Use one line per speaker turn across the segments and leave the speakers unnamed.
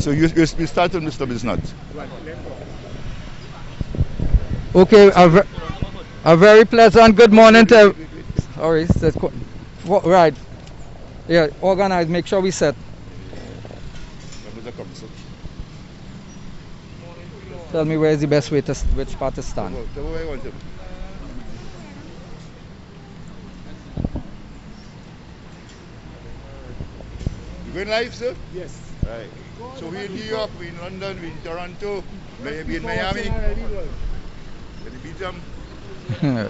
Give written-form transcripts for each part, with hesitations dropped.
So you start with Mr. Bisnath.
Okay, a very pleasant good morning to. Sorry, right. Yeah, organize. Make sure we set. Tell me where is the best way to which part to stand.
You going live, sir?
Yes.
Right. So we're in New York, we're in London, we're in Toronto, maybe in Miami. Can you beat them?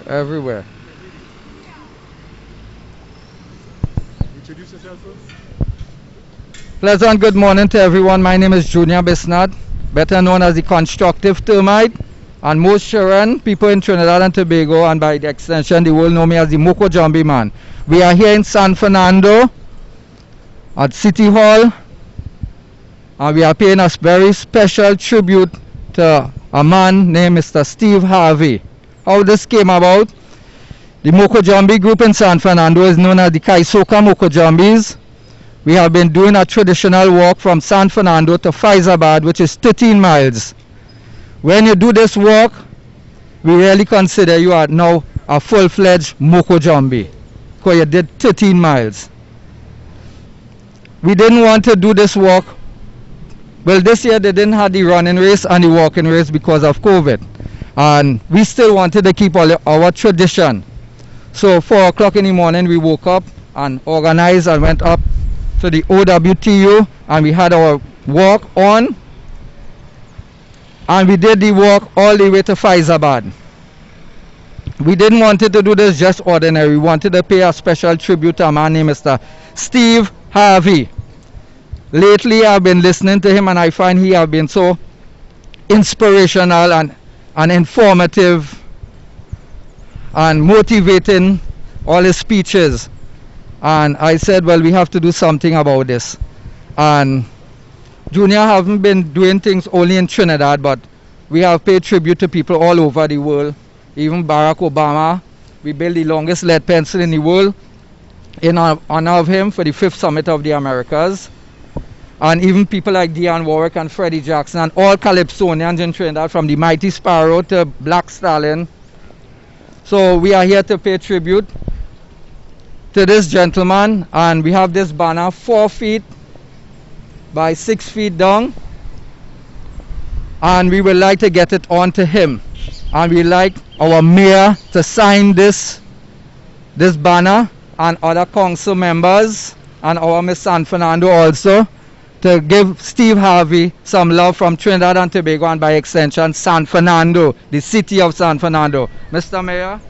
Everywhere.
Introduce yourself first.
Pleasant good morning to everyone. My name is Junior Bisnath, better known as the Constructive Termite, and most Sharon people in Trinidad and Tobago, and by the extension, the world know me as the MOKO Jumbie Man. We are here in San Fernando at City Hall, and we are paying a very special tribute to a man named Mr. Steve Harvey. How this came about? The MOKO Jumbie group in San Fernando is known as the KAISOKAH MOKO Jumbies. We have been doing a traditional walk from San Fernando to Faizabad, which is 13 miles. When you do this walk, we really consider you are now a full-fledged MOKO Jumbie, because you did 13 miles. We didn't want to do this walk. Well, this year they didn't have the running race and the walking race because of COVID. And we still wanted to keep our tradition. So 4 o'clock in the morning we woke up and organized and went up to the OWTU, and we had our walk on, and we did the walk all the way to Faizabad. We didn't want to do this just ordinary. We wanted to pay a special tribute to a man named Mr. Steve Harvey. Lately I've been listening to him, and I find he has been so inspirational and informative and motivating, all his speeches. And I said, well, we have to do something about this. And Junior haven't been doing things only in Trinidad, but we have paid tribute to people all over the world. Even Barack Obama, we built the longest lead pencil in the world in honor of him for the 5th Summit of the Americas. And even people like Dionne Warwick and Freddie Jackson and all Calypsonians in Trinidad, from the Mighty Sparrow to Black Stallion. So we are here to pay tribute to this gentleman, and we have this banner 4 feet by 6 feet down, and we would like to get it on to him, and we like our mayor to sign this banner, and other council members and our Miss San Fernando also, to give Steve Harvey some love from Trinidad and Tobago, and by extension San Fernando, the city of San Fernando. Mr. Mayor.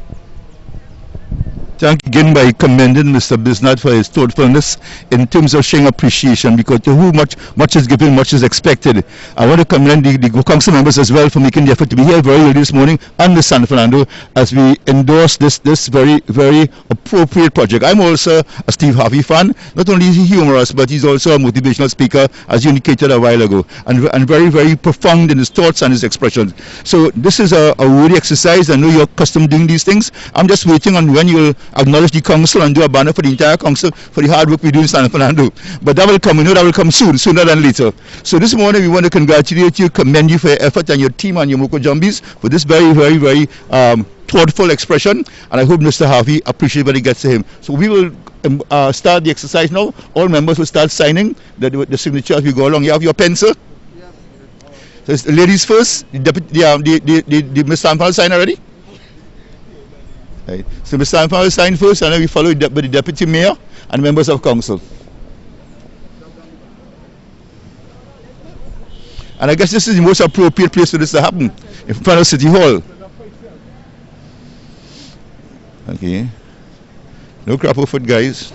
Thank you again by commending Mr. Bisnath for his thoughtfulness in terms of showing appreciation, because to whom much is given, much is expected. I want to commend the council members as well for making the effort to be here very early this morning on the San Fernando as we endorse this very, very appropriate project. I'm also a Steve Harvey fan. Not only is he humorous, but he's also a motivational speaker, as you indicated a while ago, and very, very profound in his thoughts and his expressions. So this is a worthy exercise. I know you're accustomed to doing these things. I'm just waiting on when you'll acknowledge the council and do a banner for the entire council for the hard work we do in San Fernando. But that will come, we know that will come soon, sooner than later. So this morning we want to congratulate you, commend you for your effort and your team and your MOKO Jumbies for this very, very, very thoughtful expression, and I hope Mr. Harvey appreciates what he gets to him. So we will start the exercise now. All members will start signing the signature as we go along. You have your pencil? So it's the ladies first. The Mr. Sanfal sign already? Right. So Mr. Sanfal sign first, and then we follow by the deputy mayor and members of council. And I guess this is the most appropriate place for this to happen, in front of City Hall. Okay. No crap of foot, guys.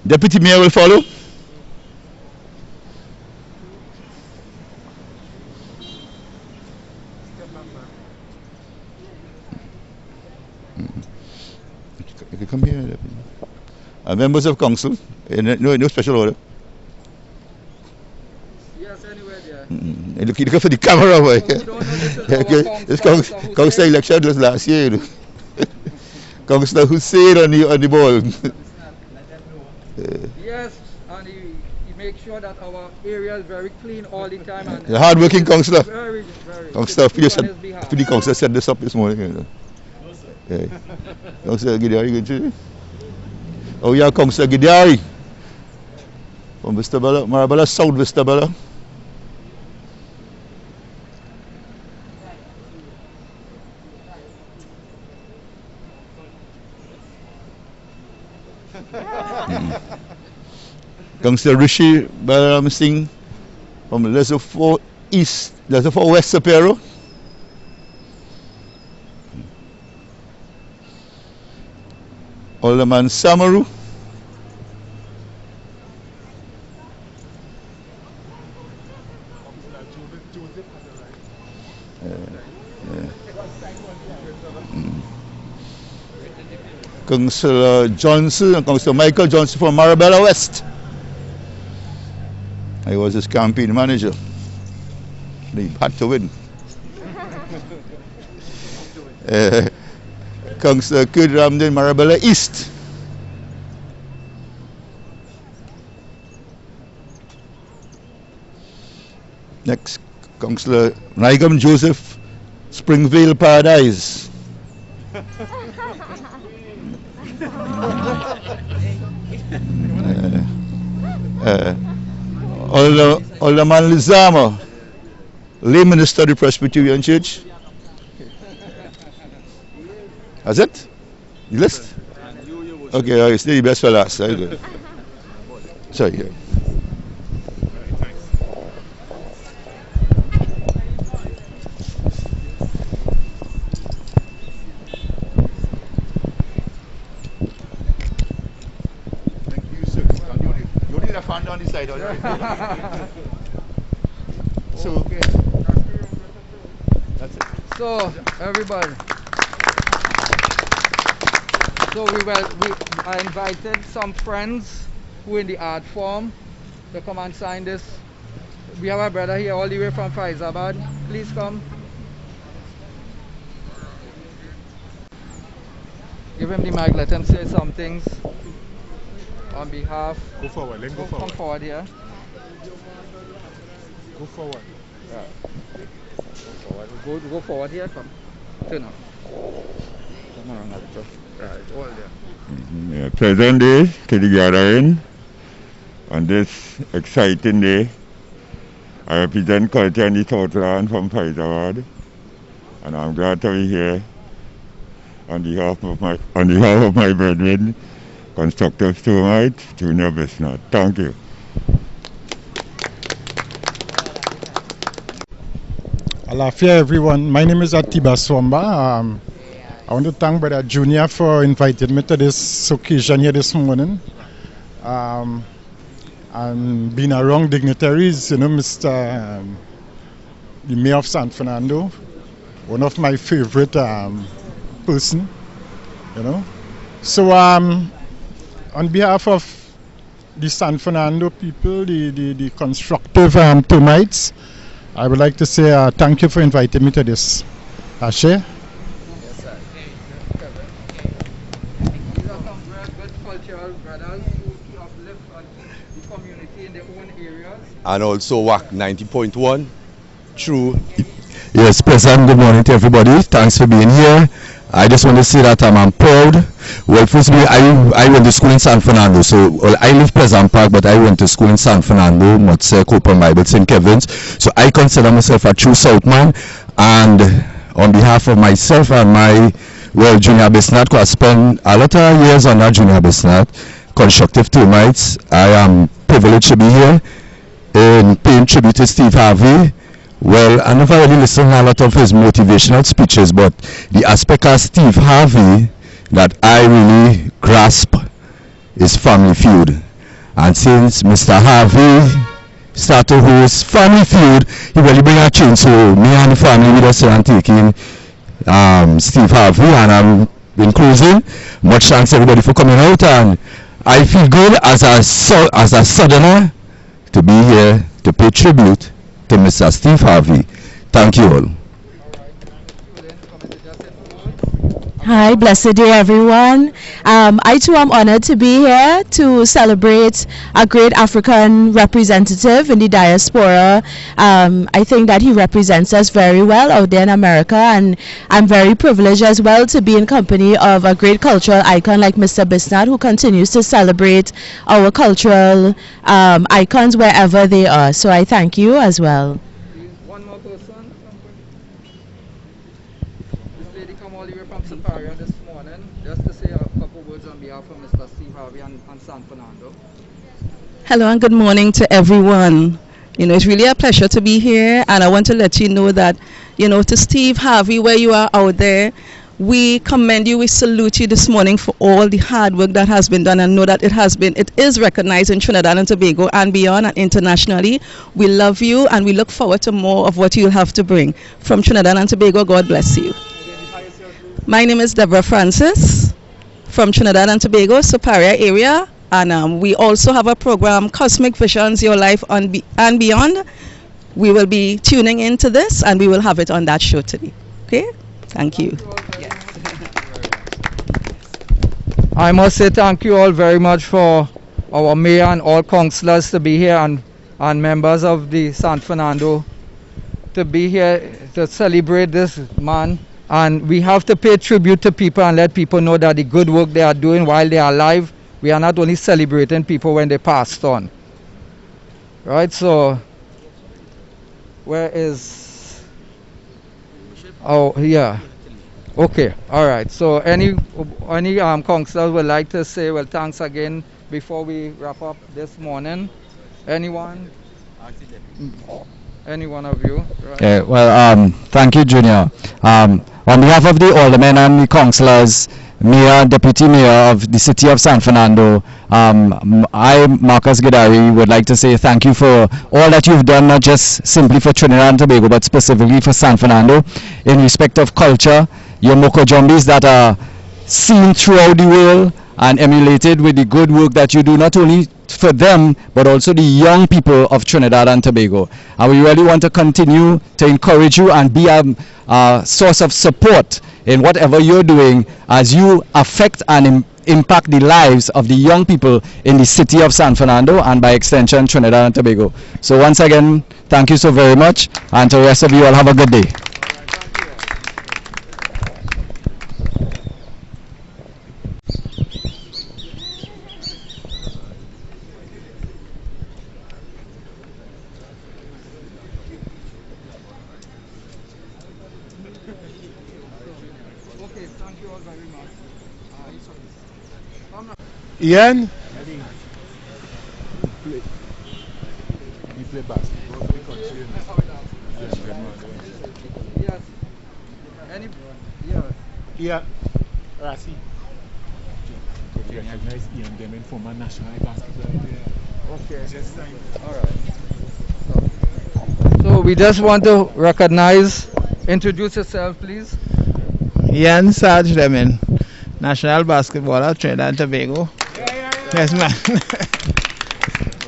Deputy mayor will follow. You can come here. Members of council, no special order.
Yes, anywhere there.
Looking for the camera, boy. This council election was last year. Councillor Hussein on the ball.
Yes, and he makes sure that our area is very clean all the time. And
The hard-working councillor.
very.
Councillor,
Keep on
said,
his behalf.
the councillor set this up this morning. You know. Yeah. Councillor Gideari, good to you. Oh yeah, Councillor Gideari. From Vista Bella, Marabella, South Vista Bella. Councillor Rishi Balaram Singh from Reservoir East, Reservoir West Sapero. Alderman Samaru. Councillor Johnson and Councillor Michael Johnson from Marabella West. I was his campaign manager. They had to win. Councillor Kid Ramdin, Marabella East. Next, Councillor Nigam Joseph, Springvale Paradise. Alderman Lizama, lay minister of the Presbyterian Church. That's it? You list? Okay, all right, stay the best for last. Very good. Sorry. Yeah. Thank you, sir. You need a fan on the side, all right? So,
Okay.
that's it.
So everybody. So I invited some friends who in the art form to come and sign this. We have a brother here all the way from Faizabad. Please come. Give him the mic, let him say some things on behalf.
Go forward, let him go forward.
Come forward here.
Go forward.
Go forward here. Come. Turn up. Come around a little. Right, all there.
Yeah, pleasant day to the gathering on this exciting day. I represent culture in the Southland from Faizabad, and I'm glad to be here on behalf of my brethren, Constructive Termites, Junior Bisnath. Thank you.
Alafia everyone, my name is Atiba Swamba. I want to thank Brother Junior for inviting me to this occasion here this morning. And being around dignitaries, you know, Mr. The Mayor of San Fernando, one of my favorite person, you know. So on behalf of the San Fernando people, the Constructive Termites, I would like to say thank you for inviting me to this. Ashe?
Yes, sir. These are some very good cultural brothers who uplift the community in their own areas.
And also WAC 90.1 through.
Yes, President, good morning to everybody. Thanks for being here. I just want to say that I'm proud. Well, firstly, I went to school in San Fernando. So, well, I live Pleasant Park, but I went to school in San Fernando, Motse, Copen Bible, St. Kevin's. So I consider myself a true Southman. And on behalf of myself and my, well, Junior Bisnath, who I spent a lot of years under Junior Bisnath, Constructive Termites, I am privileged to be here in paying tribute to Steve Harvey. Well, I never really listened to a lot of his motivational speeches, but the aspect of Steve Harvey that I really grasp is Family Feud. And since Mr. Harvey started to host Family Feud, he really bring a change. So me and the family with us and taking Steve Harvey, and I'm in closing. Much thanks everybody for coming out, and I feel good as a Southerner to be here to pay tribute to Mr. Steve Harvey. Thank you all.
Hi, blessed day, everyone. I too am honored to be here to celebrate a great African representative in the diaspora. I think that he represents us very well out there in America, and I'm very privileged as well to be in company of a great cultural icon like Mr. Bisnath, who continues to celebrate our cultural icons wherever they are. So I thank you as well.
One more person. This lady come all the way from Superior this morning just to say a couple words on behalf of Mr. Steve Harvey and San Fernando.
Hello and good morning to everyone. It's really a pleasure to be here, and I want to let you know that, to Steve Harvey, where you are out there, we commend you, we salute you this morning for all the hard work that has been done, and know that it is recognized in Trinidad and Tobago and beyond and internationally. We love you and we look forward to more of what you'll have to bring from Trinidad and Tobago. God bless you. My name is Deborah Francis from Trinidad and Tobago, Superior area, and we also have a program, Cosmic Visions, Your Life and Beyond. We will be tuning into this and we will have it on that show today. Okay? Thank you.
I must say thank you all very much for our mayor and all councillors to be here, and members of the San Fernando to be here to celebrate this man. And we have to pay tribute to people and let people know that the good work they are doing while they are alive. We are not only celebrating people when they passed on. Right, so where is... Oh, yeah. Okay, all right. So any councillors would like to say, well, thanks again before we wrap up this morning? Anyone? Any one of you? Right.
Okay, well, thank you, Junior. On behalf of the aldermen and the councillors, mayor, deputy mayor of the city of San Fernando, I, Marcus Gidari, would like to say thank you for all that you've done, not just simply for Trinidad and Tobago, but specifically for San Fernando in respect of culture. Your MOKO JUMBIES that are seen throughout the world and emulated with the good work that you do, not only for them, but also the young people of Trinidad and Tobago. And we really want to continue to encourage you and be a source of support in whatever you're doing as you affect and impact the lives of the young people in the city of San Fernando and by extension Trinidad and Tobago. So once again, thank you so very much, and to the rest of you all, have a good day.
Okay, thank you all very much.
Ian?
We play basketball.
Yes.
Yeah. Rasi.
To recognize Ian Demon, former national basketball player.
Okay.
Just time.
All right. So we just want to recognize, introduce yourself, please.
Ian Sarge Demon, national basketballer, Trinidad and Tobago. Yes, man.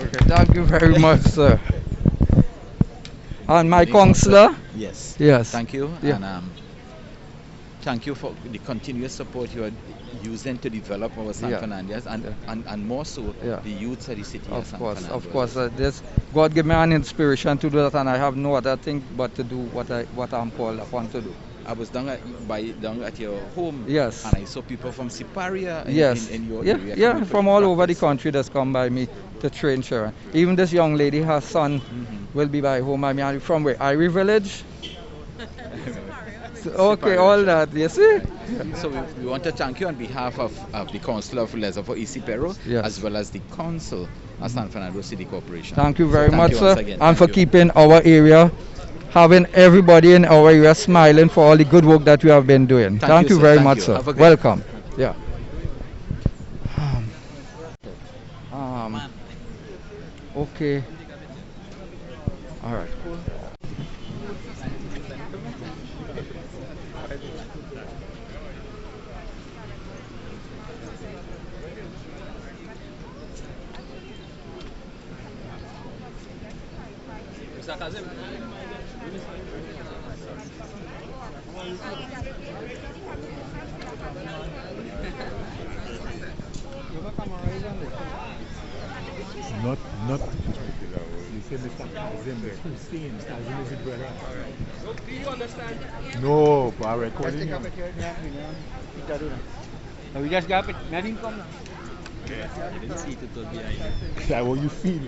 Okay, thank you very much, sir. And my councillor?
Yes.
Yes.
Thank you.
Yeah.
And thank you for the continuous support you are using to develop our San Fernandez and more so the youths of the city of San Fernando.
Of course. This God give me an inspiration to do that, and I have no other thing but to do what I'm called upon to do.
I was down at your home.
Yes.
And I saw people from Siparia in your area.
Yeah, from all over the country that's come by me to train Sharon. Even this young lady, her son will be by home. I mean, from where? Irie Village? Okay, all that, you see?
So we want to thank you on behalf of the Council of Leisure for Isipero, as well as the Council of San Fernando City Corporation.
Thank you very much, sir,
again.
and for keeping our area, having everybody in our area smiling for all the good work that we have been doing. Thank you very much, sir. Welcome. Yeah. Okay. All right. Cool.
Not. You say Mr. Kazim, Hussein. Kazim is his brother.
Do you understand?
No, but I'm recording him.
No, we just got it. Nothing come now.
How will you feel?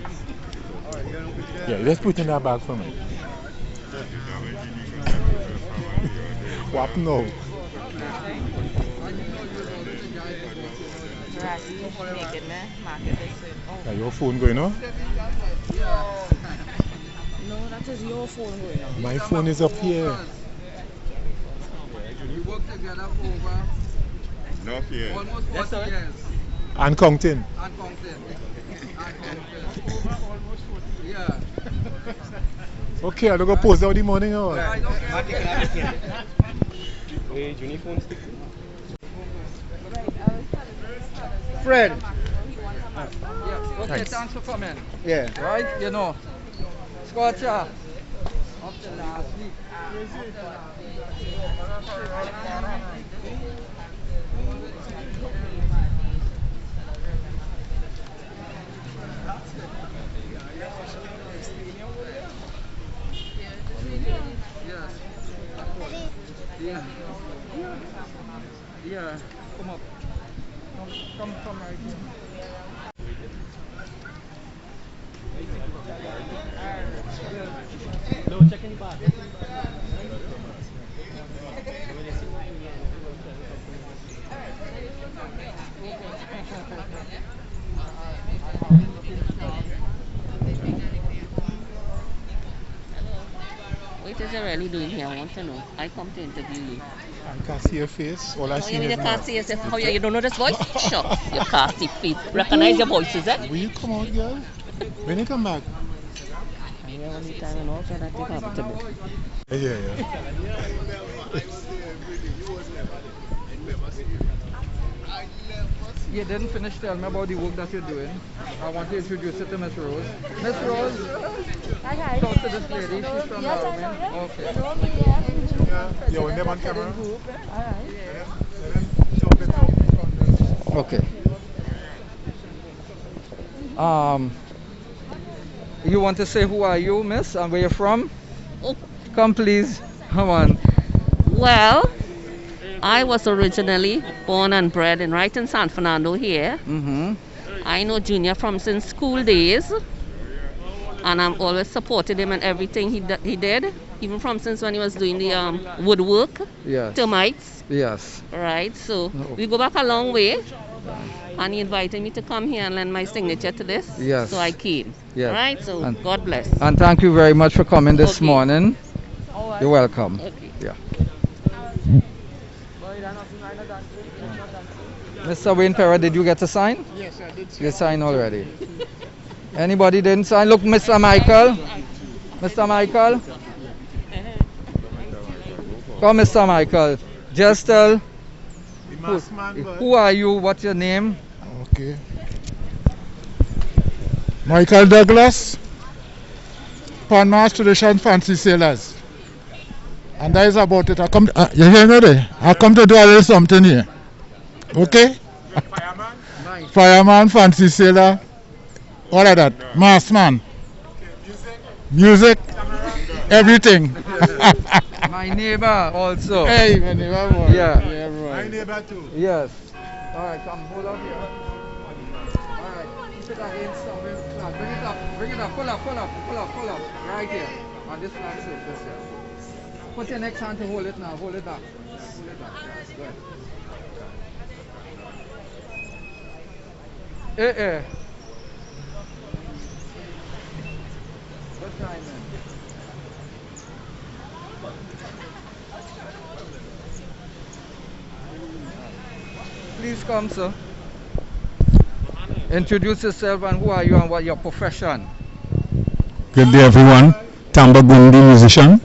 Yeah, let's put in that bag for me. What now? Are your phone going on?
No, that is your phone going on.
My phone is up here.
We work together for over
Not here.
almost 40 years.
And counting.
And counting. Over almost 40 years. Yeah.
Okay, I'll go post out the morning hour.
Hey, Juni phone stick.
Fred. Okay, thanks for coming.
Yeah.
Right, you know. Scorcher. Up to last week. Yeah. Yeah. Come up. Come right here.
No, check in the bag.
What is you really doing here? I want to know. I come to interview you.
I can't see your face. All I see
You
is
mean you can't see yourself? How you don't know this voice? Sure. You can't see feet. Recognize your voice, is it?
Will you come out, girl? When you come back? Yeah.
You didn't finish telling me about the work that you're doing. I want to introduce you to Miss Rose. Miss Rose,
Hi.
talk to this lady. She's from Harvey. Okay.
Yeah, when them on camera.
Okay. You want to say who are you, miss, and where you're from?
Oh.
Come please. Come on.
Well, I was originally born and bred right in San Fernando here. I know Junior from since school days, and I'm always supported him in everything he did, even from since when he was doing the woodwork, termites.
Yes.
Right, so we go back a long way, and he invited me to come here and lend my signature to this.
Yes.
So I came.
Yes.
Right, so
And-
God bless.
And thank you very much for coming this morning. You're welcome.
Okay.
Yeah. Mr. Wayne Perra, did you get to sign?
Yes, I did.
You signed already. Anybody didn't sign? Look, Mr. Michael. Mr. Michael. Come, Mr. Michael. Just tell who are you, what's your name?
Okay. Michael Douglas, Panmas Tradition Fancy Sailors. And that is about it. You hear me there? I come to do a little something here. Okay? Fireman, fancy sailor, all of that. Massman. Music, everything.
My neighbor also.
Hey, my neighbor. Boy.
Yeah.
Right.
My neighbor too.
Yes. All right, come, hold up here. All right, keep it against something. Bring it up, pull up. Right here. On this flag surface here. Put your next hand to hold it now. Hold it up. Yes, good. Good time, man. Please come, sir. Introduce yourself and who are you and what your profession?
Good day, everyone. Tamba Gundi, musician.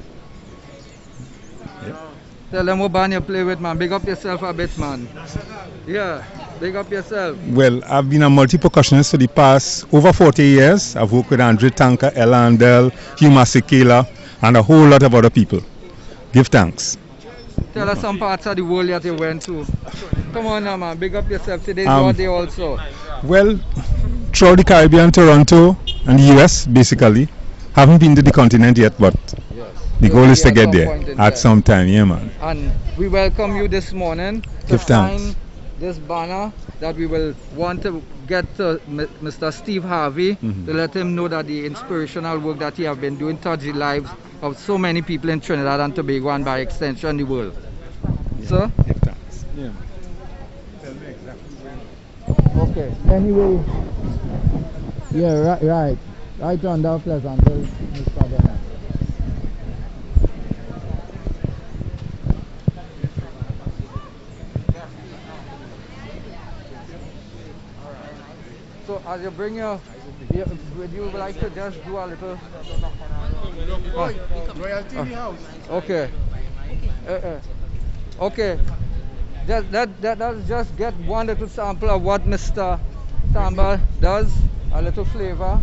Tell them what band you play with, man. Big up yourself a bit, man. Yeah, big up yourself.
Well, I've been a multi-percussionist for the past over 40 years. I've worked with Andre Tanker, Ella Andel, Hugh Masekela, and a whole lot of other people. Give thanks.
Tell us some parts of the world that you went to. Come on now, man. Big up yourself. Today's
Um,
your day also.
Well, throughout the Caribbean, Toronto, and the US, basically. Haven't been to the continent yet, but the goal is to get there at some time, yeah, man.
And we welcome you this morning to
Give thanks.
sign this banner that we will want to get to Mr. Steve Harvey to let him know that the inspirational work that he have been doing touch the lives of so many people in Trinidad and Tobago and by extension the world. So?
Give thanks. Yeah.
Okay. Anyway, yeah, right under Pleasantville, Mr. Bernard. So as you bring your, would you like to just do a little?
Royal TV House.
Okay. Okay. Let's just get one little sample of what Mr. Samba does. A little flavor.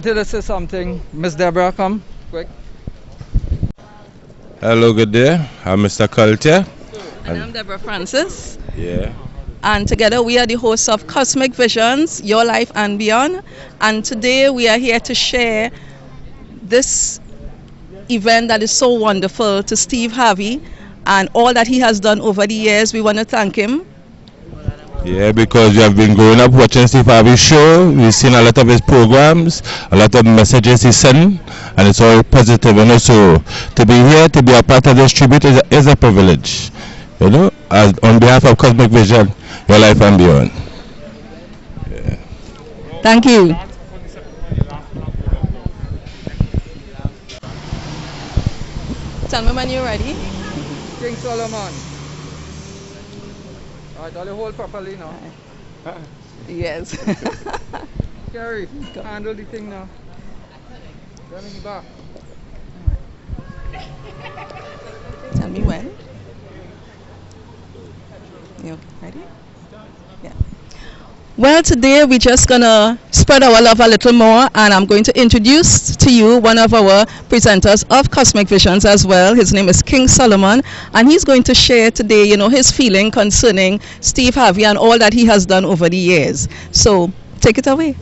To say something, Miss Deborah, come quick.
Hello, good day. I'm Mr. Culture.
And I'm Deborah Francis.
Yeah.
And together we are the hosts of Cosmic Visions, Your Life and Beyond. And today we are here to share this event that is so wonderful to Steve Harvey and all that he has done over the years. We want to thank him.
Yeah, because we have been growing up watching Steve Harvey's show. We've seen a lot of his programs, a lot of messages he sent, and it's all positive. You know, so to be here, to be a part of this tribute is a privilege. You know, as on behalf of Cosmic Vision, Your Life and Beyond. Yeah.
Thank you. Tell me when you're ready.
King Solomon. Alright, all you hold properly now.
Yes.
Carry, handle the thing now. Turn in the back.
Tell me when. You ready? Yeah. Well, today we're just gonna spread our love a little more, and I'm going to introduce to you one of our presenters of Cosmic Visions as well. His name is King Solomon, and he's going to share today, you know, his feeling concerning Steve Harvey and all that he has done over the years. So take it away.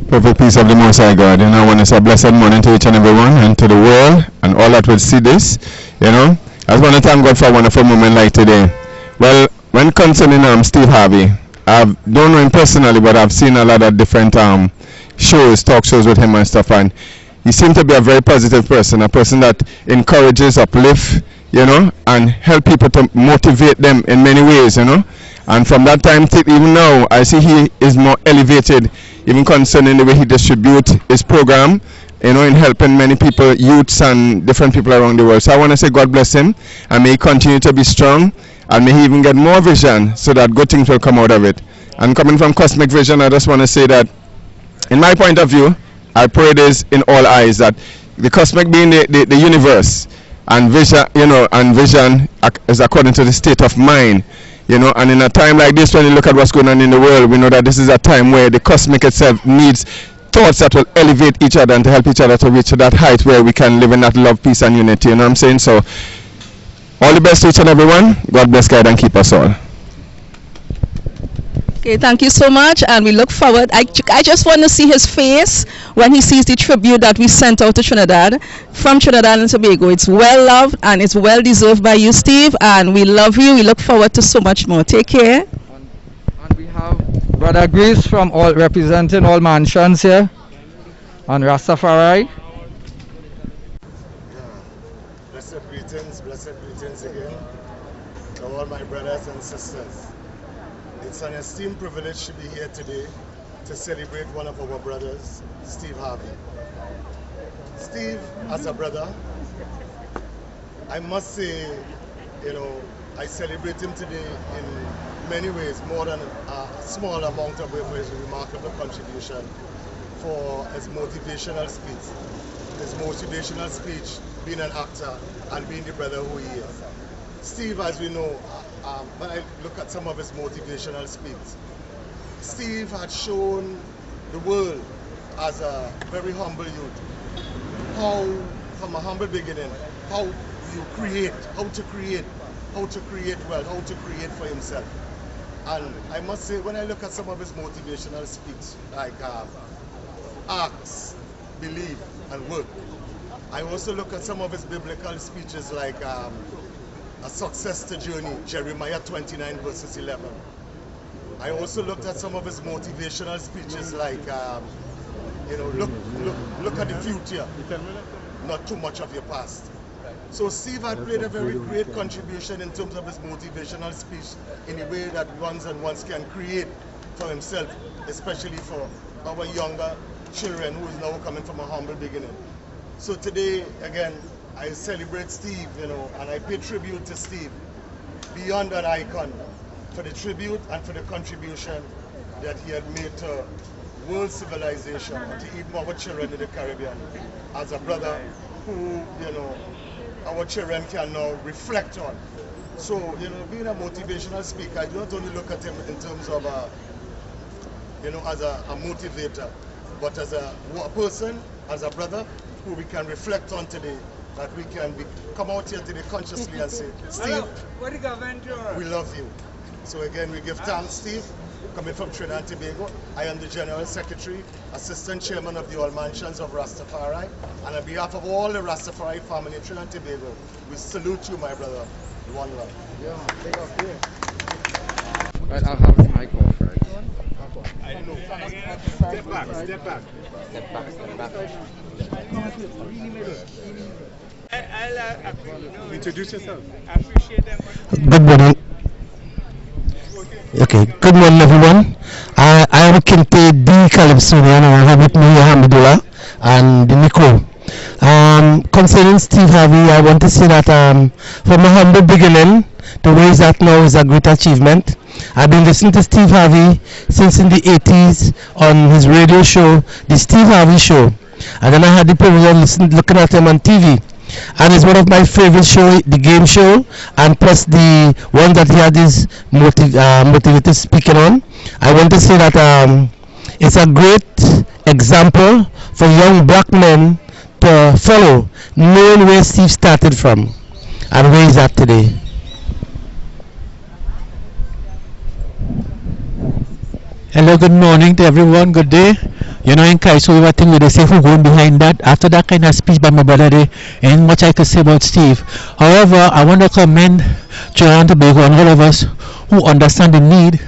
Perfect peace of the Most High God. I want to say a blessed morning to each and every one and to the world and all that will see this. I just want to thank God for a wonderful moment like today. Well, when concerning Steve Harvey, I don't know him personally, but I've seen a lot of different shows, talk shows with him and stuff, and he seemed to be a very positive person, a person that encourages, uplifts, and help people to motivate them in many ways, And from that time till even now, I see he is more elevated, even concerning the way he distributes his program, in helping many people, youths and different people around the world. So I want to say God bless him, and may he continue to be strong, and may he even get more vision so that good things will come out of it. And coming from Cosmic Vision, I just want to say that, in my point of view, I pray this in all eyes, that the cosmic being the universe, and vision, and vision is according to the state of mind. And in a time like this, when you look at what's going on in the world, we know that this is a time where the cosmic itself needs thoughts that will elevate each other and to help each other to reach that height where we can live in that love, peace, and unity. You know what I'm saying? So, all the best to each and everyone. God bless, guide, and keep us all.
Okay, thank you so much, and we look forward. I just want to see his face when he sees the tribute that we sent out to Trinidad from Trinidad and Tobago. It's well loved and it's well deserved by you, Steve, and we love you. We look forward to so much more. Take care.
And we have Brother Grease from representing all mansions here on Rastafari.
Blessed greetings again to all my brothers and sisters. It's an esteemed privilege to be here today to celebrate one of our brothers, Steve Harvey. Steve, as a brother, I must say, I celebrate him today in many ways, more than a small amount of his remarkable contribution for his motivational speech, being an actor and being the brother who he is. Steve, as we know, when I look at some of his motivational speech, Steve had shown the world as a very humble youth how, from a humble beginning, how you create, how to create wealth, how to create for himself. And I must say, when I look at some of his motivational speech, like acts, believe, and work, I also look at some of his biblical speeches like a success to journey, Jeremiah 29 verses 11. I also looked at some of his motivational speeches like, look at the future, not too much of your past. So Steve had played a very great contribution in terms of his motivational speech in a way that ones can create for himself, especially for our younger children who is now coming from a humble beginning. So today, again, I celebrate Steve, and I pay tribute to Steve, beyond an icon, for the tribute and for the contribution that he had made to world civilization and to even our children in the Caribbean, as a brother who, our children can now reflect on. So, being a motivational speaker, I do not only look at him in terms of, as a motivator, but as a person, as a brother who we can reflect on today, that we can come out here today consciously and say, Steve, we love you. So again, we give thanks, Steve, coming from Trinidad and Tobago. I am the General Secretary, Assistant Chairman of the All Mansions of Rastafari, and on behalf of all the Rastafari family in Trinidad and Tobago, we salute you, my brother. One love. Yeah, take off here.
Right, I'll have the mic off, right?
I don't know.
Step back. Introduce yourself.
Good morning. Okay, good morning everyone. I am Kinte D. Calypsonian and I have with me Hamidullah and the Nico. Concerning Steve Harvey, I want to say that from a humble beginning to where he's at now is a great achievement. I've been listening to Steve Harvey since in the 80s on his radio show, The Steve Harvey Show. And then I had the privilege of looking at him on TV. And it's one of my favorite shows, the game show, and plus the one that he had his motivated speaking on. I want to say that it's a great example for young black men to follow, knowing where Steve started from and where he's at today.
Hello, good morning to everyone, good day.
You know, in Christ, we were thinking they say who going behind that. After that kind of speech by my brother, there ain't much I could say about Steve. However, I want to commend Trinidad and Tobago and all of us who understand the need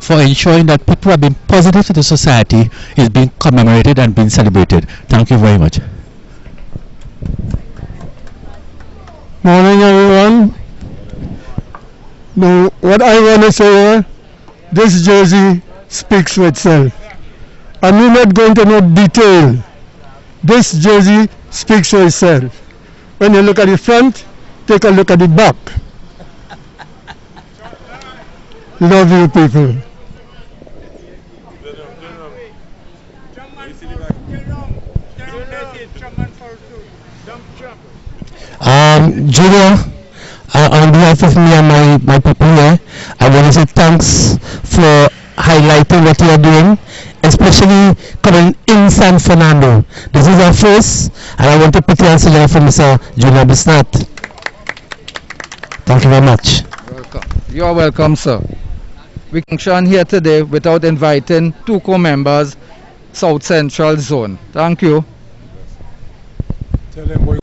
for ensuring that people who have been positive to the society is being commemorated and being celebrated. Thank you very much.
Morning, everyone. Now, what I want to say here, this jersey speaks for itself. And we're not going to know detail. This jersey speaks for itself. When you look at the front, take a look at the back. Love you people.
Junior, on behalf of me and my people here, I want to say thanks for highlighting what you are doing, especially coming in San Fernando. This is our first, and I want to put your hands together for Mr. Junior Bisnath. Thank you very much.
Welcome. You are welcome, sir. We function here today without inviting two co-members, South Central Zone. Thank you.
Tell them boy.